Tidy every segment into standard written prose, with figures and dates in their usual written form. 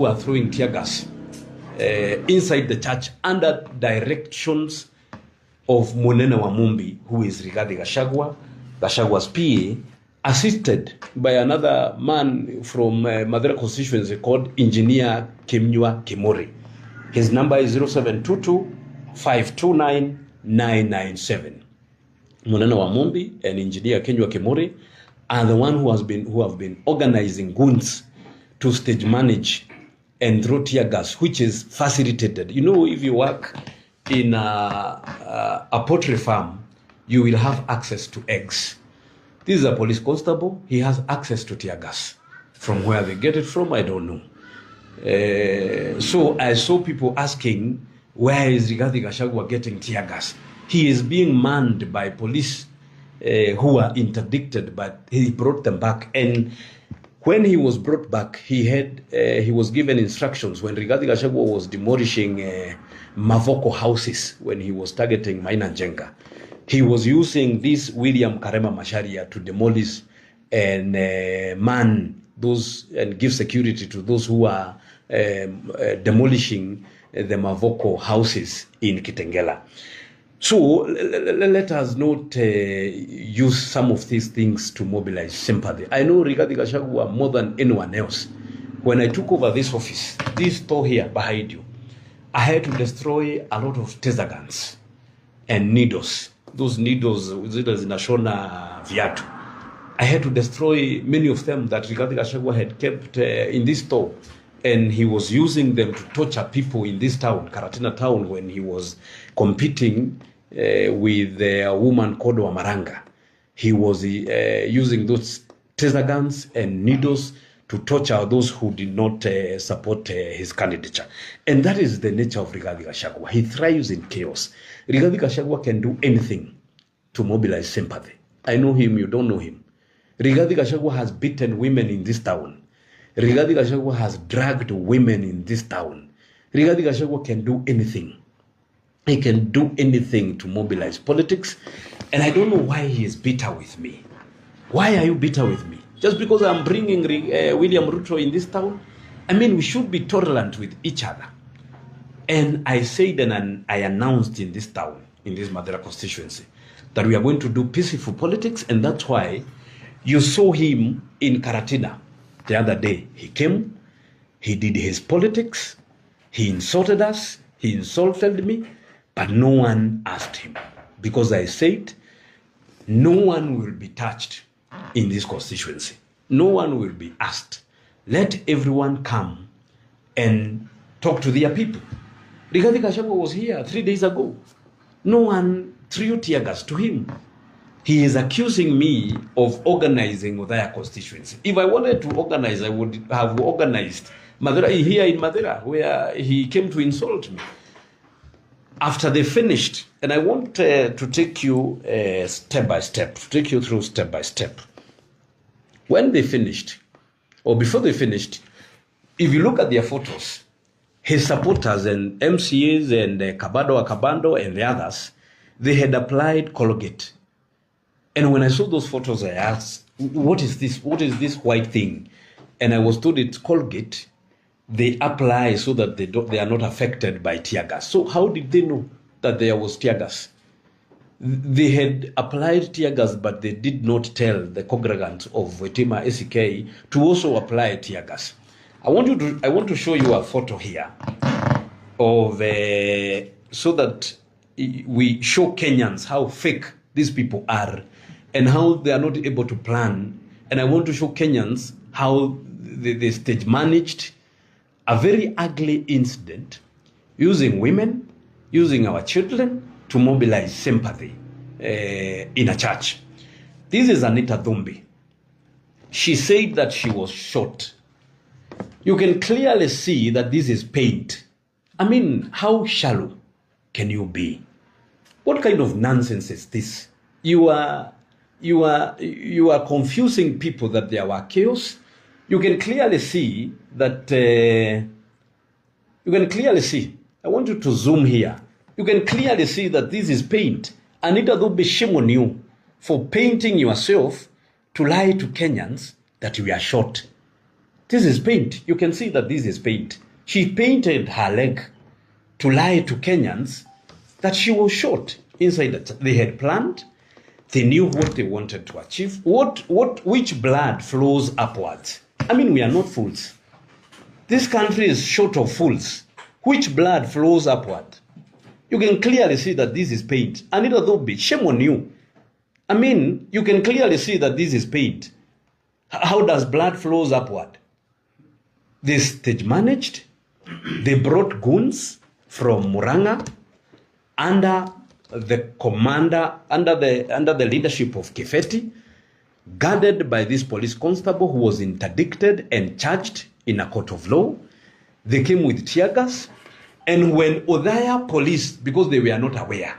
who are throwing tear gas inside the church under directions of Wamumbi, who is Rigathi Gachagua, Gachagua's PA, assisted by another man from Madera constituency called Engineer Kimnywa Kimori. His number is 0722-529-997. Wamumbi and Engineer Kimnywa Kimori are the one who have been organizing goons to stage manage and throw tear gas, which is facilitated. You know, if you work in a poultry farm, you will have access to eggs. This is a police constable. He has access to tear gas. From where they get it from, I don't know. So I saw people asking, where is Rigathi Gachagua getting tear gas? He is being manned by police who are interdicted, but he brought them back. And when he was brought back, he was given instructions when Rigathi Gachagua was demolishing Mavoko houses, when he was targeting Maina Njenga. He was using this William Karema Macharia to demolish and man those and give security to those who are demolishing the Mavoko houses in Kitengela. So let us not use some of these things to mobilize sympathy. I know Rigathi Gachagua more than anyone else. When I took over this office, this store here behind you, I had to destroy a lot of taser guns and needles. Those needles in Ashona Viatu. I had to destroy many of them that Rigathi Gachagua had kept in this store. And he was using them to torture people in this town, Karatina town, when he was competing with a woman called Wamaranga. He was using those taser guns and needles to torture those who did not support his candidature. And that is the nature of Rigathi Gachagua. He thrives in chaos. Rigathi Gachagua can do anything to mobilize sympathy. I know him, you don't know him. Rigathi Gachagua has beaten women in this town. Rigathi Gachagua has dragged women in this town. Rigathi Gachagua can do anything. He can do anything to mobilize politics. And I don't know why he is bitter with me. Why are you bitter with me? Just because I'm bringing William Ruto in this town? I mean, we should be tolerant with each other. And I said and I announced in this town, in this Madera constituency, that we are going to do peaceful politics. And that's why you saw him in Karatina the other day. He came, he did his politics, he insulted us, he insulted me, but no one asked him. Because I said, no one will be touched in this constituency. No one will be asked. Let everyone come and talk to their people. Rigathi Gachagua was here 3 days ago. No one threw tear gas to him. He is accusing me of organizing their constituency. If I wanted to organize, I would have organized Madera, here in Madera, where he came to insult me. After they finished, and I want to take you step by step, to take you through step by step. When they finished, or before they finished, if you look at their photos, his supporters and MCAs and Kabando and the others, they had applied Colgate. And when I saw those photos, I asked, what is this? What is this white thing? And I was told it's Colgate. They apply so that they are not affected by tear gas. So how did they know that there was tear gas? They had applied tear gas, but they did not tell the congregants of Wetima SK to also apply tear gas. I want to show you a photo here of so that we show Kenyans how fake these people are and how they are not able to plan. And I want to show Kenyans how they stage managed a very ugly incident using women, using our children to mobilize sympathy in a church. This is Anita Dhumbi. She said that she was shot. You can clearly see that this is paint. I mean, how shallow can you be? What kind of nonsense is this? You are confusing people that there were chaos. You can clearly see that. You can clearly see. I want you to zoom here. You can clearly see that this is paint. Anita Dhumbi, shame on you for painting yourself to lie to Kenyans that we are short. This is paint. You can see that this is paint. She painted her leg to lie to Kenyans that she was shot inside the church. They had planned. They knew what they wanted to achieve. Which blood flows upwards? I mean, we are not fools. This country is short of fools. Which blood flows upward? You can clearly see that this is paint. Anita Dobi, shame on you. I mean, you can clearly see that this is paint. How does blood flows upward? They stage managed. They brought goons from Muranga under the commander, under the leadership of Kifeti, guarded by this police constable who was interdicted and charged in a court of law. They came with tear gas. And when Odaya police, because they were not aware,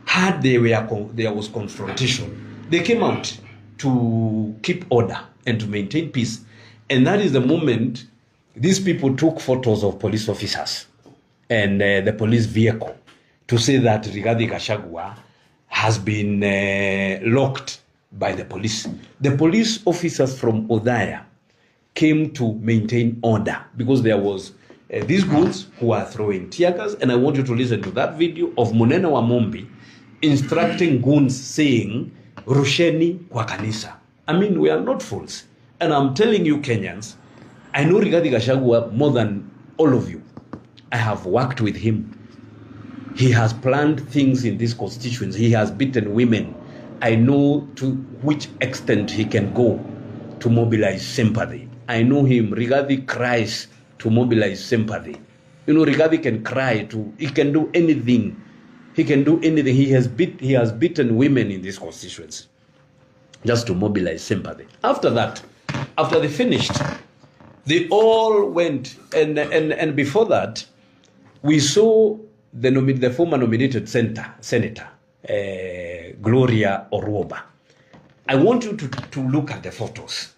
heard there was confrontation, they came out to keep order and to maintain peace. And that is the moment these people took photos of police officers and the police vehicle to say that Rigathi Gachagua has been locked by the police. The police officers from Odaya came to maintain order because there was these goons who are throwing tear gas. And I want you to listen to that video of Munene Wamumbi instructing goons saying, Rusheni kwa kanisa. I mean, we are not fools. And I'm telling you, Kenyans, I know Rigathi Gachagua more than all of you. I have worked with him. He has planned things in this constituency. He has beaten women. I know to which extent he can go to mobilize sympathy. I know him. Rigathi cries to mobilize sympathy. You know, Rigathi can cry he can do anything. He can do anything. He has beaten women in this constituency just to mobilize sympathy. After that, after they finished, they all went, and before that, we saw the former nominated senator, Gloria Orwoba. I want you to look at the photos.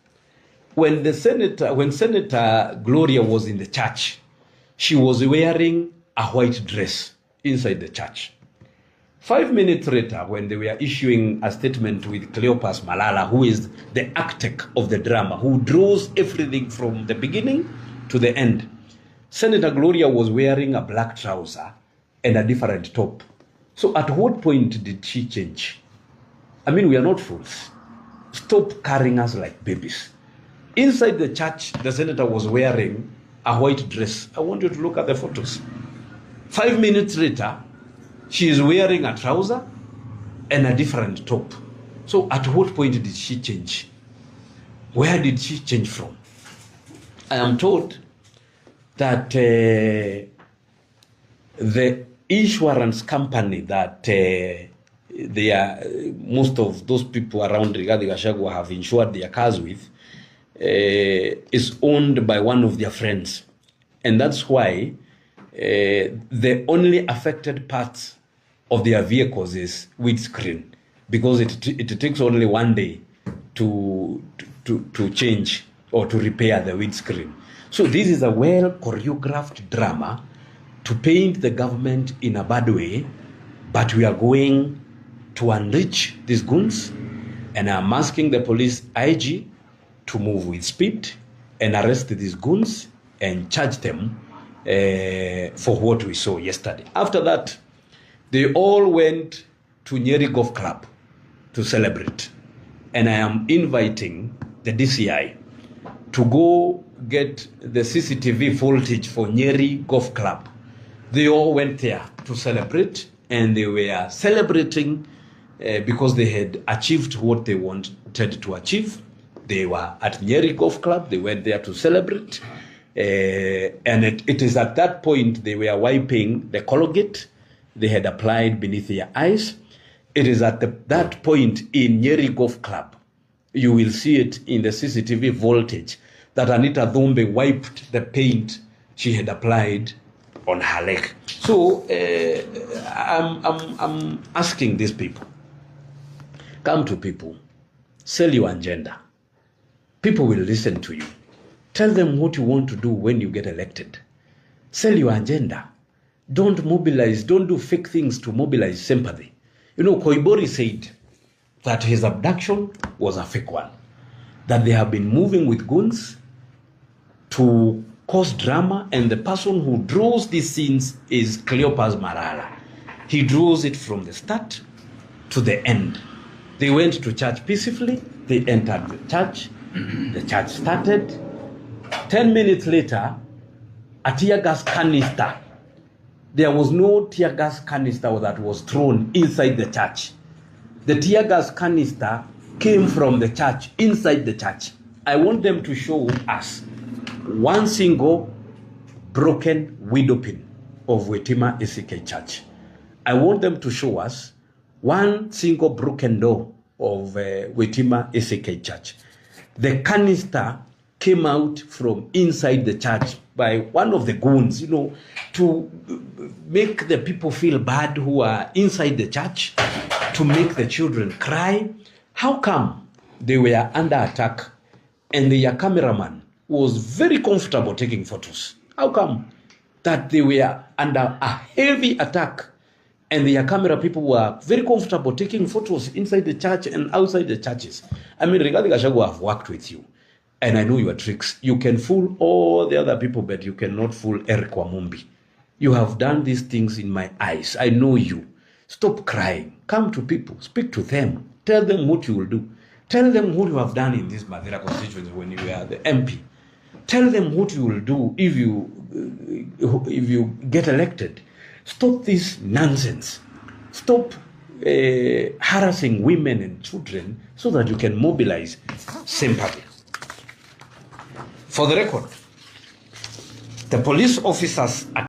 When Senator Gloria was in the church, she was wearing a white dress inside the church. 5 minutes later, when they were issuing a statement with Cleopas Malala, who is the architect of the drama, who draws everything from the beginning to the end, Senator Gloria was wearing a black trouser and a different top. So at what point did she change? I mean, we are not fools. Stop carrying us like babies. Inside the church, the senator was wearing a white dress. I want you to look at the photos. 5 minutes later, she is wearing a trouser and a different top. So at what point did she change? Where did she change from? I am told that the insurance company that most of those people around Rigathi Gachagua have insured their cars with is owned by one of their friends. And that's why the only affected parts of their vehicles is windscreen, because it takes only 1 day to change or to repair the windscreen. So this is a well choreographed drama to paint the government in a bad way, but we are going to unleash these goons, and I'm asking the police IG to move with speed and arrest these goons and charge them for what we saw yesterday. After that, they all went to Nyeri Golf Club to celebrate. And I am inviting the DCI to go get the CCTV footage for Nyeri Golf Club. They all went there to celebrate, and they were celebrating because they had achieved what they wanted to achieve. They were at Nyeri Golf Club. They went there to celebrate. And it is at that point they were wiping the Colgate they had applied beneath their eyes. It is at that point in Nyeri Golf Club, you will see it in the CCTV voltage, that Anita Dhombe wiped the paint she had applied on her leg. So I'm asking these people, come to people, sell your agenda. People will listen to you. Tell them what you want to do when you get elected. Sell your agenda. Don't mobilize, don't do fake things to mobilize sympathy. You know, Koibori said that his abduction was a fake one, that they have been moving with goons to cause drama, and the person who draws these scenes is Cleopas Marala. He draws it from the start to the end. They went to church peacefully, they entered the church started. 10 minutes later, a tear gas canister. There was no tear gas canister that was thrown inside the church. The tear gas canister came from the church, inside the church. I want them to show us one single broken window pin of Wetima ACK Church. I want them to show us one single broken door of Wetima ACK Church. The canister came out from inside the church by one of the goons, to make the people feel bad who are inside the church, to make the children cry. How come they were under attack and their cameraman was very comfortable taking photos? How come that they were under a heavy attack and their camera people were very comfortable taking photos inside the church and outside the churches? I mean, Rigathi Gachagua, I've worked with you, and I know your tricks. You can fool all the other people, but you cannot fool Eric Wamumbi. You have done these things in my eyes. I know you. Stop crying. Come to people. Speak to them. Tell them what you will do. Tell them what you have done in this Mathira constituency when you were the MP. Tell them what you will do if you get elected. Stop this nonsense. Stop harassing women and children so that you can mobilize sympathy. For the record, the police officers